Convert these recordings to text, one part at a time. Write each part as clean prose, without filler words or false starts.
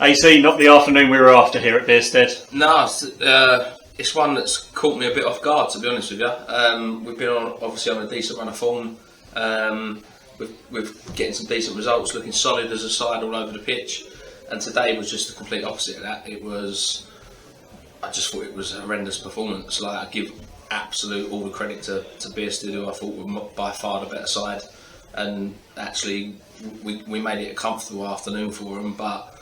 AC, not the afternoon we were after here at Bearsted. No, it's one that's caught me a bit off guard, to be honest with you. We've been obviously on a decent run of form. We're getting some decent results, looking solid as a side all over the pitch. And today was just the complete opposite of that. I just thought it was a horrendous performance. Like, I give absolute all the credit to Bearsted, who I thought were by far the better side. And actually, we made it a comfortable afternoon for them, but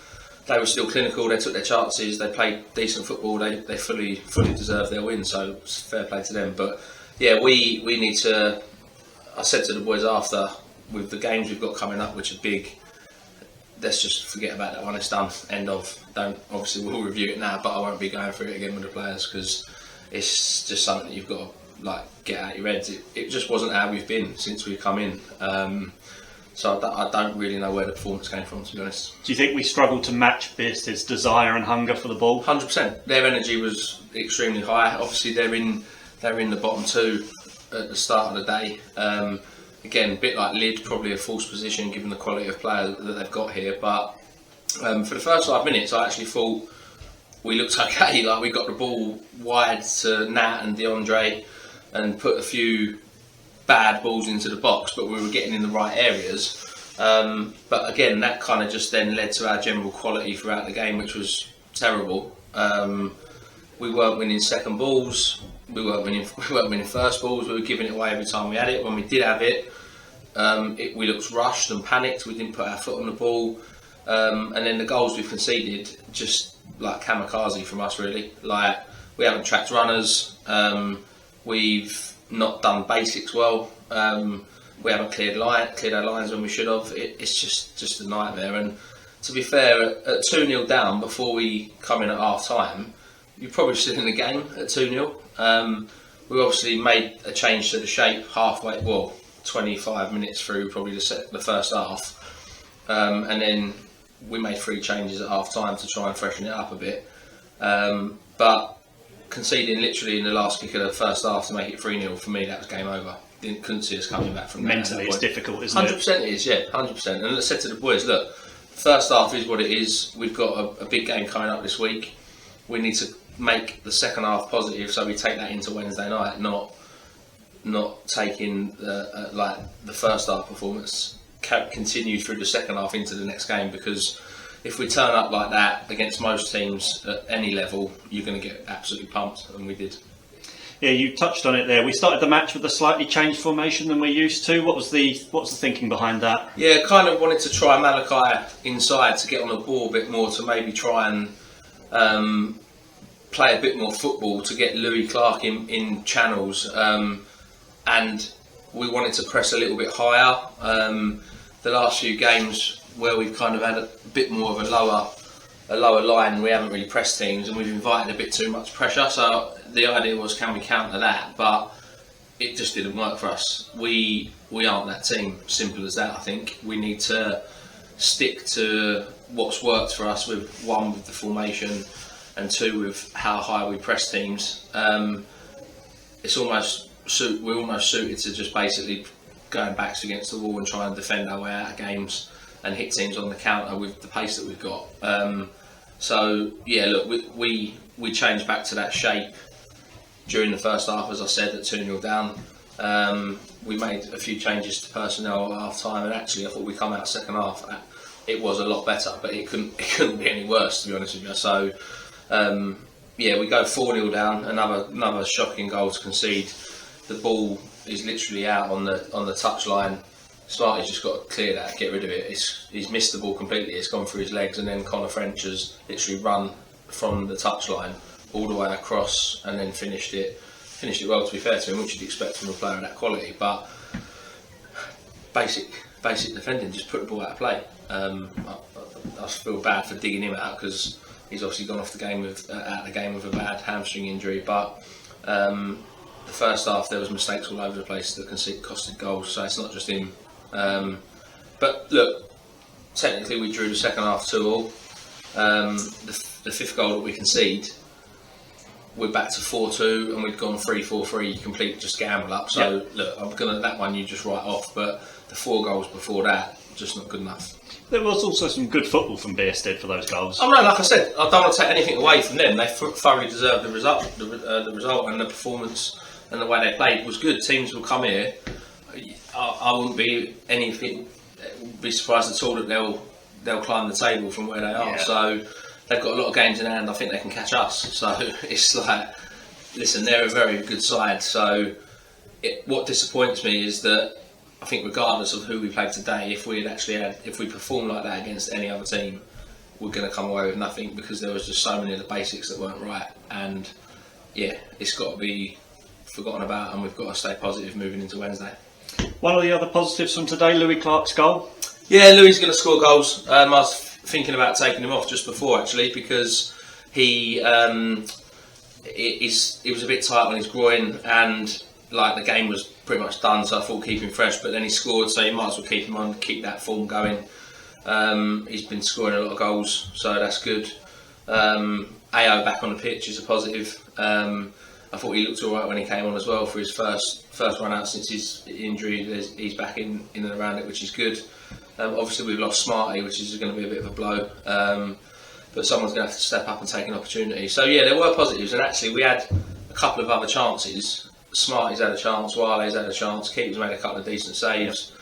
they were still clinical. They took their chances. They played decent football. They fully deserved their win. So it's fair play to them. But yeah, we need to. I said to the boys after, with the games we've got coming up, which are big, let's just forget about that one. It's done. End of. Obviously we'll review it now, but I won't be going through it again with the players because it's just something that you've got to get out your heads. It just wasn't how we've been since we've come in. So I don't really know where the performance came from, to be honest. Do you think we struggled to match Bearsted's desire and hunger for the ball? 100%. Their energy was extremely high. Obviously they're in the bottom two at the start of the day. Again, a bit like Lyd, probably a false position given the quality of player that they've got here. But for the first 5 minutes, I actually thought we looked okay. Like, we got the ball wide to Nat and DeAndre and put a few bad balls into the box, but we were getting in the right areas. But again, that kind of just then led to our general quality throughout the game, which was terrible. We weren't winning second balls. We weren't winning first balls. We were giving it away every time we had it. When we did have it, we looked rushed and panicked. We didn't put our foot on the ball. And then the goals we've conceded, just like kamikaze from us, really. Like, we haven't tracked runners. We've not done basics well. We haven't cleared our lines when we should have. It's just a nightmare. And to be fair, at 2-0 down before we come in at half time, you're probably still in the game at 2-0. We obviously made a change to the shape halfway, 25 minutes through probably the first half. And then we made 3 changes at half time to try and freshen it up a bit. But conceding literally in the last kick of the first half to make it 3-0, for me, that was game over. Couldn't see us coming back from mentally. It's difficult, isn't it? 100% it is, yeah, 100%. And I said to the boys, look, first half is what it is. We've got a big game coming up this week. We need to make the second half positive, so we take that into Wednesday night, not taking the first half performance continue through the second half into the next game, because if we turn up like that against most teams at any level, you're going to get absolutely pumped, and we did. Yeah, you touched on it there. We started the match with a slightly changed formation than we're used to. What's the thinking behind that? Yeah, kind of wanted to try Malachi inside to get on the ball a bit more, to maybe try and play a bit more football, to get Louis Clark in channels, and we wanted to press a little bit higher. The last few games where we've kind of had a bit more of a lower line, we haven't really pressed teams, and we've invited a bit too much pressure. So the idea was, can we counter that? But it just didn't work for us. We aren't that team. Simple as that. I think we need to stick to what's worked for us, with the formation, and 2, with how high we press teams. We're almost suited to just basically going backs against the wall and try and defend our way out of games and hit teams on the counter with the pace that we've got. So yeah, look, we changed back to that shape during the first half, as I said, at 2-0 down. We made a few changes to personnel at half time, and actually I thought we come out second half, it was a lot better, but it couldn't be any worse, to be honest with you. So we go 4-0 down, another shocking goal to concede. The ball is literally out on the touchline. Smarty's just got to clear that, get rid of it. He's missed the ball completely. It's gone through his legs, and then Connor French has literally run from the touchline all the way across and then finished it well, to be fair to him, which you'd expect from a player of that quality. But basic defending, just put the ball out of play. I feel bad for digging him out, because he's obviously gone off out of the game with a bad hamstring injury. But the first half there was mistakes all over the place that costed goals, so it's not just him. But look, technically we drew the second half 2-2. The 5th goal that we concede, we're back to 4-2, and we'd gone 3-4-3, complete just gamble up. So look, that one you just write off, but the 4 goals before that, just not good enough. There was also some good football from Bearsted for those goals. Oh no, like I said, I don't want to take anything away from them. They thoroughly deserved the result. The result and the performance and the way they played was good. Teams will come here. I wouldn't be surprised at all that they'll climb the table from where they are. Yeah. So they've got a lot of games in hand. I think they can catch us. So it's like, listen, they're a very good side. So what disappoints me is that I think regardless of who we played today, if we performed like that against any other team, we're going to come away with nothing, because there was just so many of the basics that weren't right. And yeah, it's got to be forgotten about, and we've got to stay positive moving into Wednesday. One of the other positives from today, Louis Clark's goal. Yeah, Louis is going to score goals. I was thinking about taking him off just before, actually, because he was a bit tight on his groin, and like the game was pretty much done, so I thought keep him fresh. But then he scored, so you might as well keep him on, keep that form going. He's been scoring a lot of goals, so that's good. AO back on the pitch is a positive. I thought he looked all right when he came on as well for his first run out since his injury. He's back in and around it, which is good. Obviously we've lost Smarty, which is going to be a bit of a blow, but someone's going to have to step up and take an opportunity. So yeah, there were positives, and actually we had a couple of other chances. Smarty's had a chance, Wale's had a chance, Keeper's made a couple of decent saves.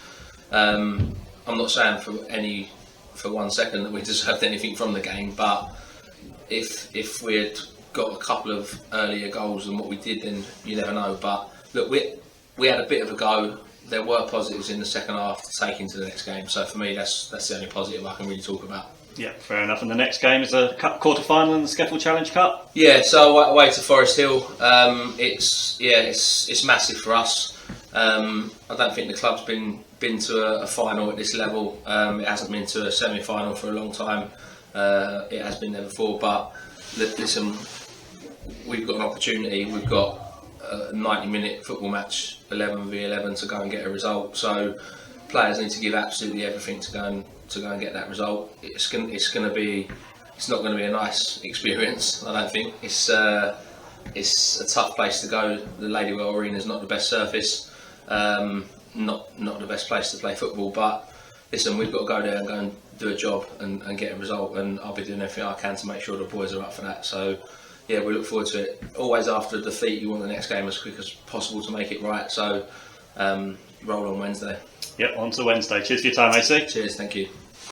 I'm not saying for 1 second that we deserved anything from the game, but if we had got a couple of earlier goals than what we did, then you never know. But look, we had a bit of a go. There were positives in the second half to take into the next game. So for me, that's the only positive I can really talk about. Yeah, fair enough. And the next game is a quarter-final in the SCEFL Challenge Cup. Yeah, so away to Forest Hill. It's massive for us. I don't think the club's been to a final at this level. It hasn't been to a semi-final for a long time. It has been there before, but listen, we've got an opportunity. We've got a 90-minute football match, 11v11, to go and get a result. So players need to give absolutely everything to go and get that result. It's not going to be a nice experience. I don't think it's a tough place to go. The Ladywell Arena is not the best surface, not the best place to play football. But listen, we've got to go there and go and do a job and get a result. And I'll be doing everything I can to make sure the boys are up for that. So yeah, we look forward to it. Always after a defeat, you want the next game as quick as possible to make it right. So roll on Wednesday. Yep, on to Wednesday. Cheers for your time, AC. Cheers, thank you.